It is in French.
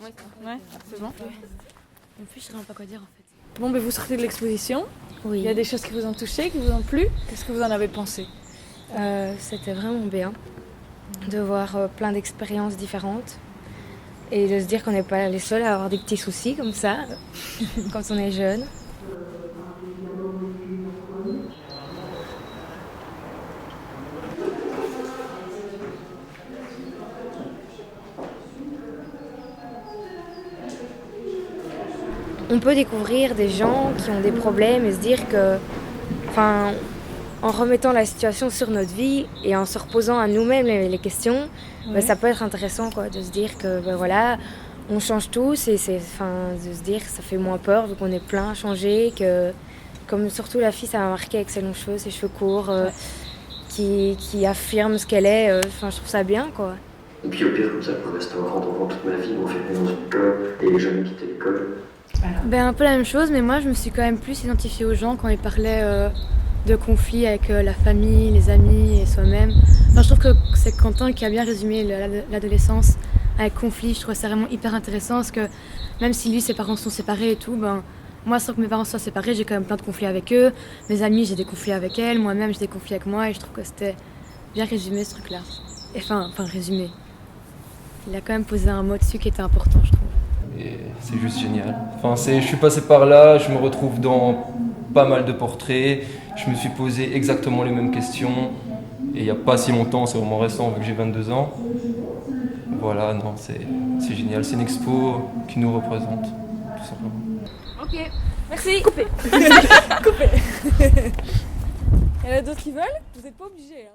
Ouais, c'est bon. En plus, je ne sais pas quoi dire en fait. Bon, vous sortez de l'exposition. Oui. Il y a des choses qui vous ont touché, qui vous ont plu. Qu'est-ce que vous en avez pensé? C'était vraiment bien de voir plein d'expériences différentes et de se dire qu'on n'est pas les seuls à avoir des petits soucis comme ça quand on est jeune. On peut découvrir des gens qui ont des problèmes et se dire que, en remettant la situation sur notre vie et en se reposant à nous-mêmes les questions, ça peut être intéressant quoi, de se dire que voilà, on change tous et de se dire que ça fait moins peur vu qu'on est plein à changer, que comme surtout la fille ça m'a marqué avec ses longs cheveux, ses cheveux courts, qui affirme ce qu'elle est, je trouve ça bien quoi. Et puis au pire comme ça je peux rester un grand enfant toute ma vie, m'enfermer dans une école et jamais quitter l'école. Un peu la même chose, mais moi je me suis quand même plus identifiée aux gens quand ils parlaient de conflits avec la famille, les amis et soi-même. Je trouve que c'est Quentin qui a bien résumé l'adolescence avec conflit. Je trouve ça vraiment hyper intéressant parce que même si lui, ses parents sont séparés et tout, moi sans que mes parents soient séparés, j'ai quand même plein de conflits avec eux. Mes amis, j'ai des conflits avec elles, moi-même j'ai des conflits avec moi et je trouve que c'était bien résumé ce truc-là. Enfin résumé. Il a quand même posé un mot dessus qui était important, je trouve. Et c'est juste génial. Je suis passé par là, je me retrouve dans pas mal de portraits, je me suis posé exactement les mêmes questions, et il n'y a pas si longtemps, c'est vraiment récent vu que j'ai 22 ans. Voilà, non, c'est génial, c'est une expo qui nous représente, tout simplement. Ok, merci. Coupé. Il y en a d'autres qui veulent? Vous n'êtes pas obligés.